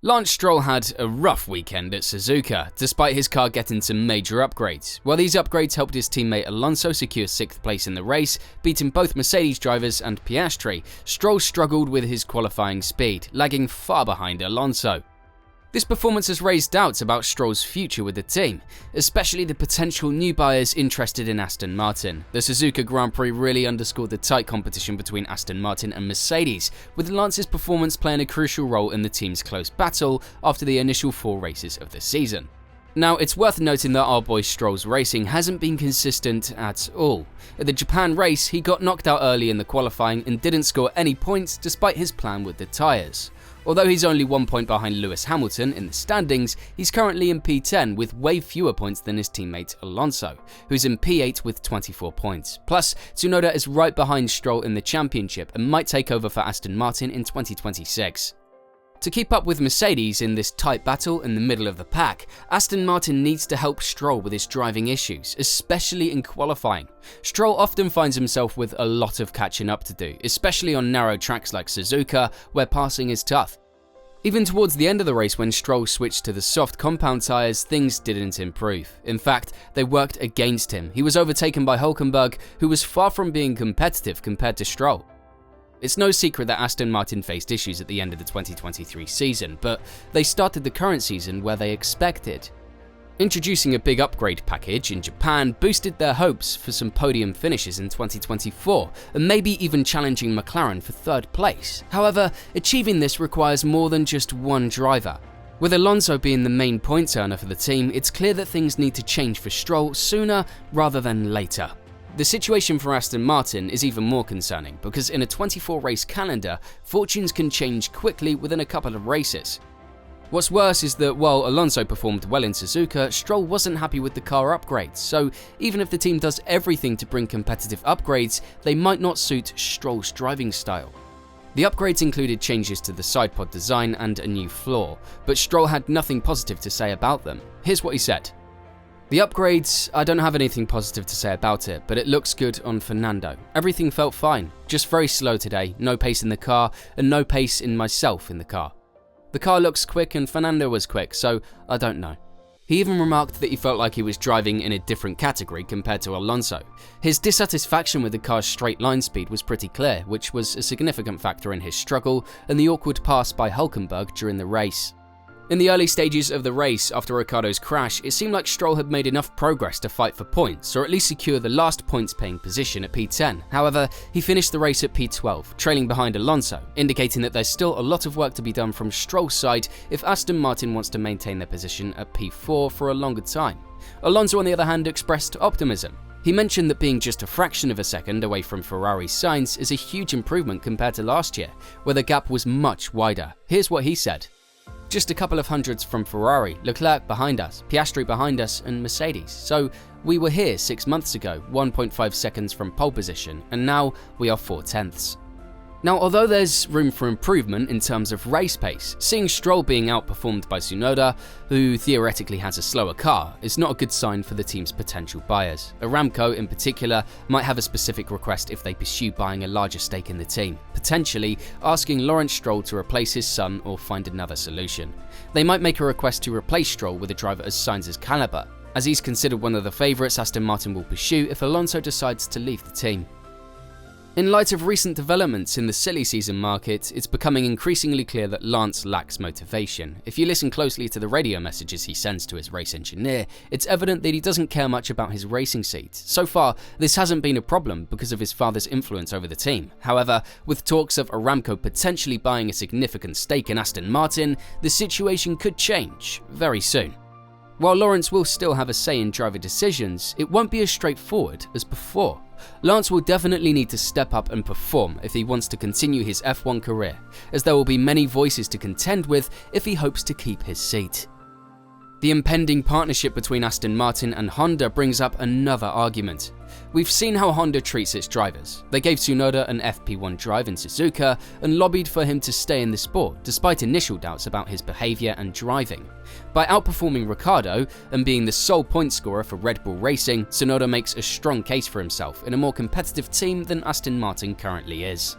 Lance Stroll had a rough weekend at Suzuka, despite his car getting some major upgrades. While these upgrades helped his teammate Alonso secure 6th place in the race, beating both Mercedes drivers and Piastri, Stroll struggled with his qualifying speed, lagging far behind Alonso. This performance has raised doubts about Stroll's future with the team, especially the potential new buyers interested in Aston Martin. The Suzuka Grand Prix really underscored the tight competition between Aston Martin and Mercedes, with Lance's performance playing a crucial role in the team's close battle after the initial 4 races of the season. Now, it's worth noting that our boy Stroll's racing hasn't been consistent at all. At the Japan race, he got knocked out early in the qualifying and didn't score any points despite his plan with the tyres. Although he's only 1 point behind Lewis Hamilton in the standings, he's currently in P10 with way fewer points than his teammate Alonso, who's in P8 with 24 points. Plus, Tsunoda is right behind Stroll in the championship and might take over for Aston Martin in 2026. To keep up with Mercedes in this tight battle in the middle of the pack, Aston Martin needs to help Stroll with his driving issues, especially in qualifying. Stroll often finds himself with a lot of catching up to do, especially on narrow tracks like Suzuka, where passing is tough. Even towards the end of the race, when Stroll switched to the soft compound tyres, things didn't improve. In fact, they worked against him. He was overtaken by Hülkenberg, who was far from being competitive compared to Stroll. It's no secret that Aston Martin faced issues at the end of the 2023 season, but they started the current season where they expected. Introducing a big upgrade package in Japan boosted their hopes for some podium finishes in 2024, and maybe even challenging McLaren for 3rd place. However, achieving this requires more than just one driver. With Alonso being the main point earner for the team, it's clear that things need to change for Stroll sooner rather than later. The situation for Aston Martin is even more concerning because in a 24-race calendar, fortunes can change quickly within a couple of races. What's worse is that while Alonso performed well in Suzuka, Stroll wasn't happy with the car upgrades, so even if the team does everything to bring competitive upgrades, they might not suit Stroll's driving style. The upgrades included changes to the side pod design and a new floor, but Stroll had nothing positive to say about them. Here's what he said. The upgrades, I don't have anything positive to say about it, but it looks good on Fernando. Everything felt fine, just very slow today, no pace in the car, and no pace in myself in the car. The car looks quick and Fernando was quick, so I don't know. He even remarked that he felt like he was driving in a different category compared to Alonso. His dissatisfaction with the car's straight line speed was pretty clear, which was a significant factor in his struggle and the awkward pass by Hülkenberg during the race. In the early stages of the race after Ricciardo's crash, it seemed like Stroll had made enough progress to fight for points, or at least secure the last points-paying position at P10. However, he finished the race at P12, trailing behind Alonso, indicating that there's still a lot of work to be done from Stroll's side if Aston Martin wants to maintain their position at P4 for a longer time. Alonso, on the other hand, expressed optimism. He mentioned that being just a fraction of a second away from Ferrari's Sainz is a huge improvement compared to last year, where the gap was much wider. Here's what he said. Just a couple of hundreds from Ferrari, Leclerc behind us, Piastri behind us, and Mercedes. So we were here 6 months ago, 1.5 seconds from pole position, and now we are 4/10. Now, although there's room for improvement in terms of race pace, seeing Stroll being outperformed by Tsunoda, who theoretically has a slower car, is not a good sign for the team's potential buyers. Aramco, in particular, might have a specific request if they pursue buying a larger stake in the team, potentially asking Lawrence Stroll to replace his son or find another solution. They might make a request to replace Stroll with a driver as Sainz's caliber, as he's considered one of the favourites Aston Martin will pursue if Alonso decides to leave the team. In light of recent developments in the silly season market, it's becoming increasingly clear that Lance lacks motivation. If you listen closely to the radio messages he sends to his race engineer, it's evident that he doesn't care much about his racing seat. So far, this hasn't been a problem because of his father's influence over the team. However, with talks of Aramco potentially buying a significant stake in Aston Martin, the situation could change very soon. While Lawrence will still have a say in driver decisions, it won't be as straightforward as before. Lance will definitely need to step up and perform if he wants to continue his F1 career, as there will be many voices to contend with if he hopes to keep his seat. The impending partnership between Aston Martin and Honda brings up another argument. We've seen how Honda treats its drivers. They gave Tsunoda an FP1 drive in Suzuka and lobbied for him to stay in the sport, despite initial doubts about his behaviour and driving. By outperforming Ricciardo and being the sole point scorer for Red Bull Racing, Tsunoda makes a strong case for himself in a more competitive team than Aston Martin currently is.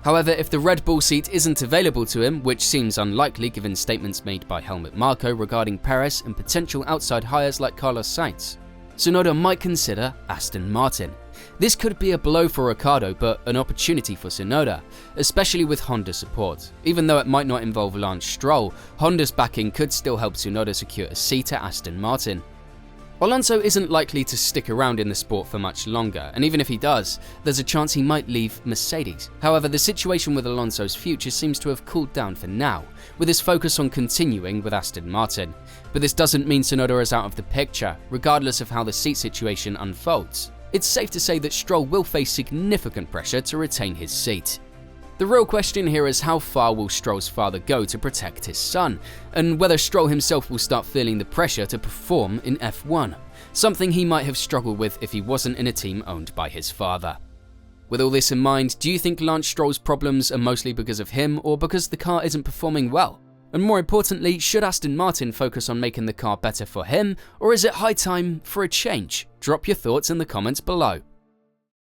However, if the Red Bull seat isn't available to him, which seems unlikely given statements made by Helmut Marko regarding Perez and potential outside hires like Carlos Sainz, Tsunoda might consider Aston Martin. This could be a blow for Ricciardo, but an opportunity for Tsunoda, especially with Honda support. Even though it might not involve Lance Stroll, Honda's backing could still help Tsunoda secure a seat at Aston Martin. Alonso isn't likely to stick around in the sport for much longer, and even if he does, there's a chance he might leave Mercedes. However, the situation with Alonso's future seems to have cooled down for now, with his focus on continuing with Aston Martin. But this doesn't mean Tsunoda is out of the picture, regardless of how the seat situation unfolds. It's safe to say that Stroll will face significant pressure to retain his seat. The real question here is how far will Stroll's father go to protect his son, and whether Stroll himself will start feeling the pressure to perform in F1, something he might have struggled with if he wasn't in a team owned by his father. With all this in mind, do you think Lance Stroll's problems are mostly because of him or because the car isn't performing well? And more importantly, should Aston Martin focus on making the car better for him, or is it high time for a change? Drop your thoughts in the comments below.